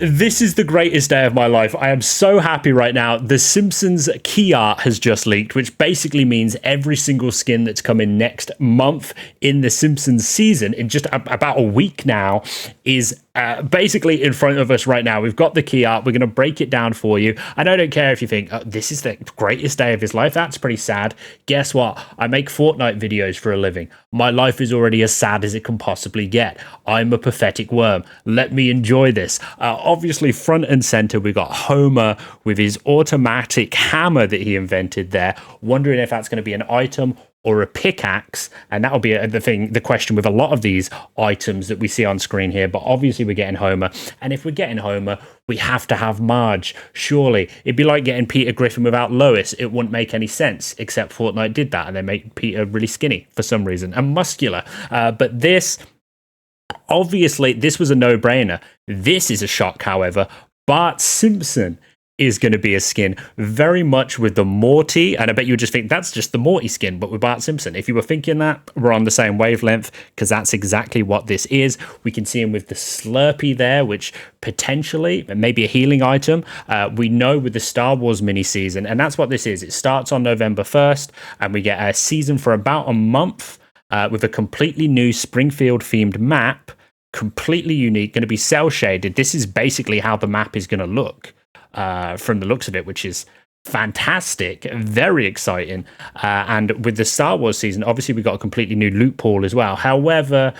This is the greatest day of my life. I am so happy right now. The Simpsons key art has just leaked, which basically means every single skin that's coming next month in the Simpsons season, in just about a week now, is basically in front of us right now. We've got the key art. We're going to break it down for you. And I don't care if you think, oh, this is the greatest day of his life. That's pretty sad. Guess what? I make Fortnite videos for a living. My life is already as sad as it can possibly get. I'm a pathetic worm. Let me enjoy this. Obviously, front and center, we got Homer with his automatic hammer that he invented there. Wondering if that's going to be an item or a pickaxe, and that'll be the question with a lot of these items that we see on screen here. But obviously we're getting Homer, and if we're getting Homer, we have to have Marge. Surely it'd be like getting Peter Griffin without Lois. It wouldn't make any sense, except Fortnite did that, and they make Peter really skinny for some reason and muscular. But this, obviously, this was a no-brainer. This is a shock, however. Bart Simpson is going to be a skin, very much with the Morty, and I bet you would just think that's just the Morty skin, but with Bart Simpson. If you were thinking that, we're on the same wavelength, because that's exactly what this is. We can see him with the Slurpee there, which potentially maybe a healing item. We know with the Star Wars mini-season, and that's what this is. It starts on November 1st, and we get a season for about a month with a completely new Springfield-themed map, completely unique, going to be cel-shaded. This is basically how the map is going to look. From the looks of it, which is fantastic, very exciting. And with the Star Wars season, obviously we got a completely new loot pool as well. However,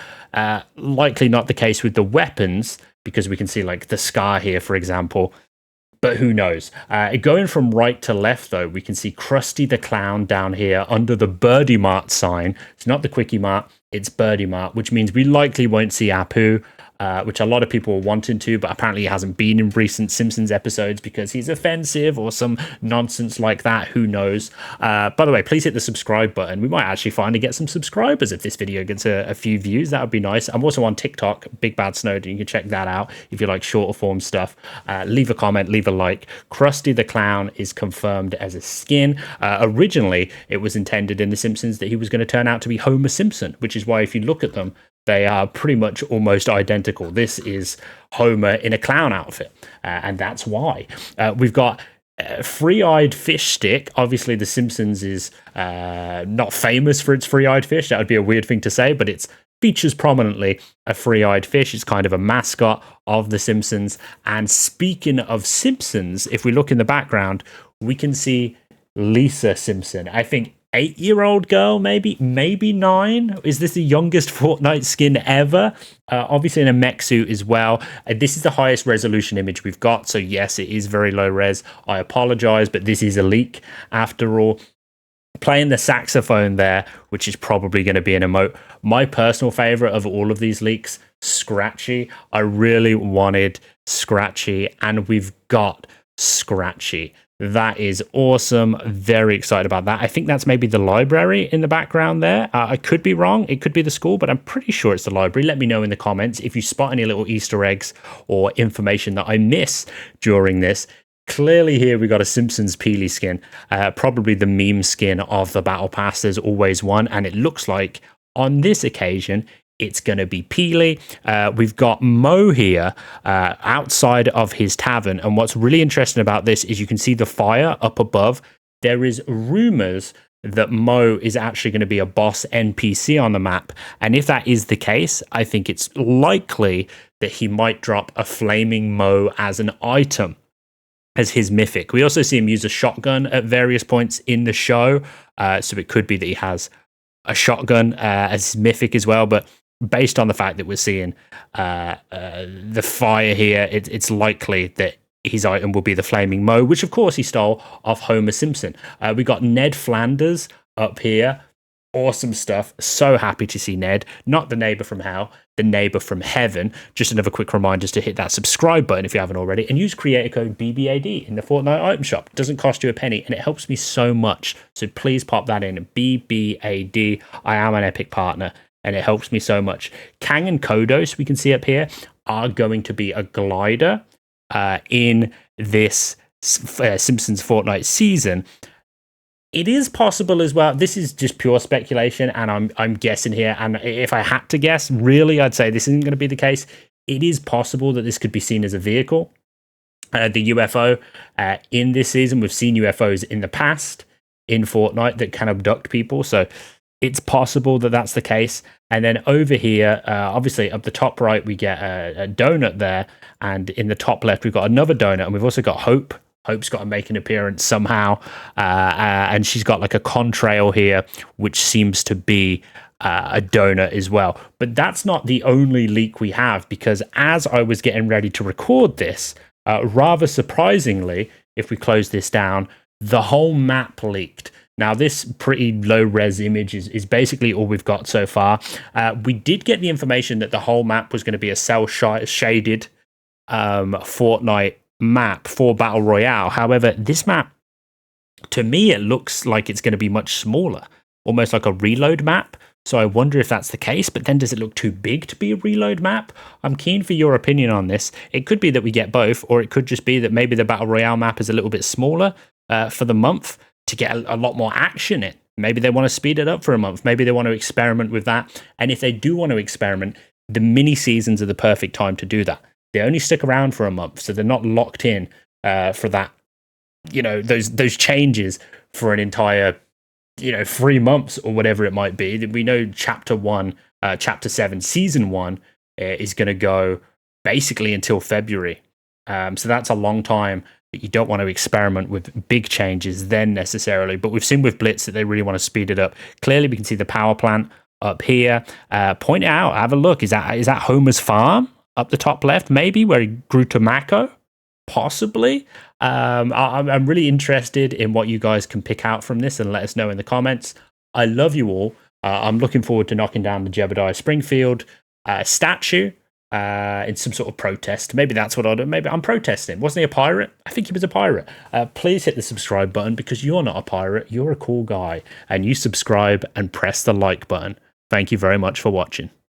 likely not the case with the weapons, because we can see like the scar here, for example. But who knows? Going from right to left, though, we can see Krusty the Clown down here under the Birdie Mart sign. It's not the Quickie Mart, it's Birdie Mart, which means we likely won't see Apu. Which a lot of people were wanting to, but apparently he hasn't been in recent Simpsons episodes because he's offensive or some nonsense like that. Who knows? By the way, please hit the subscribe button. We might actually finally get some subscribers if this video gets a few views. That would be nice. I'm also on TikTok, Big Bad Snowden. You can check that out if you like shorter form stuff. Leave a comment, leave a like. Krusty the Clown is confirmed as a skin. Originally, it was intended in The Simpsons that he was going to turn out to be Homer Simpson, which is why if you look at them, they are pretty much almost identical. This is Homer in a clown outfit, and that's why. We've got Free-Eyed Fish Stick. Obviously, The Simpsons is not famous for its free-eyed fish. That would be a weird thing to say, but it features prominently a free-eyed fish. It's kind of a mascot of The Simpsons. And speaking of Simpsons, if we look in the background, we can see Lisa Simpson. I think 8-year-old girl, maybe 9. Is this the youngest Fortnite skin ever? Obviously in a mech suit as well. This is the highest resolution image we've got, so yes, it is very low res. I apologize, but this is a leak after all. Playing the saxophone there, which is probably going to be an emote. My personal favorite of all of these leaks, Scratchy. I really wanted Scratchy, and we've got Scratchy. That is awesome. Very excited about that. I think that's maybe the library in the background there. I could be wrong. It could be the school, but I'm pretty sure it's the library. Let me know in the comments if you spot any little Easter eggs or information that I miss during this. Clearly here we got a Simpsons Peely skin, probably the meme skin of the Battle Pass. There's always one, and it looks like on this occasion it's going to be Peely. We've got Mo here outside of his tavern. And what's really interesting about this is you can see the fire up above. There is rumors that Mo is actually going to be a boss NPC on the map. And if that is the case, I think it's likely that he might drop a flaming Mo as an item, as his mythic. We also see him use a shotgun at various points in the show. So it could be that he has a shotgun as mythic as well. But based on the fact that we're seeing the fire here, it's likely that his item will be the Flaming Mo, which of course he stole off Homer Simpson. We got Ned Flanders up here. Awesome stuff. So happy to see Ned. Not the neighbor from hell, the neighbor from heaven. Just another quick reminder to hit that subscribe button if you haven't already, and use creator code BBAD in the Fortnite item shop. It doesn't cost you a penny, and it helps me so much. So please pop that in, BBAD. I am an epic partner, and it helps me so much. Kang and Kodos, we can see up here, are going to be a glider in this Simpsons Fortnite season. It is possible as well. This is just pure speculation, and I'm guessing here. And if I had to guess, really, I'd say this isn't going to be the case. it is possible that this could be seen as a vehicle. The UFO in this season, we've seen UFOs in the past in Fortnite that can abduct people. So it's possible that that's the case. And then over here, obviously up the top right, we get a donut there. And in the top left, we've got another donut. And we've also got Hope. Hope's got to make an appearance somehow. And she's got like a contrail here, which seems to be a donut as well. But that's not the only leak we have, because as I was getting ready to record this, rather surprisingly, if we close this down, the whole map leaked. Now, this pretty low-res image is basically all we've got so far. We did get the information that the whole map was going to be a cel-shaded Fortnite map for Battle Royale. However, this map, to me, it looks like it's going to be much smaller, almost like a reload map. So I wonder if that's the case, but then does it look too big to be a reload map? I'm keen for your opinion on this. It could be that we get both, or it could just be that maybe the Battle Royale map is a little bit smaller for the month to get a lot more action in. Maybe they want to speed it up for a month. Maybe they want to experiment with that. And if they do want to experiment, the mini seasons are the perfect time to do that. They only stick around for a month, so they're not locked in for that, those changes for an entire 3 months or whatever it might be. We know chapter 7, season 1 is going to go basically until February. So that's a long time that you don't want to experiment with big changes then necessarily. But we've seen with Blitz that they really want to speed it up. Clearly, we can see the power plant up here. Point it out, have a look. Is that Homer's farm up the top left? Maybe where he grew tobacco? Possibly. I'm really interested in what you guys can pick out from this and let us know in the comments. I love you all. I'm looking forward to knocking down the Jebediah Springfield statue in some sort of protest. Maybe that's what I'll do. Maybe I'm protesting. Wasn't he a pirate? I think he was a pirate. Please hit the subscribe button, because you're not a pirate. You're a cool guy. And you subscribe and press the like button. Thank you very much for watching.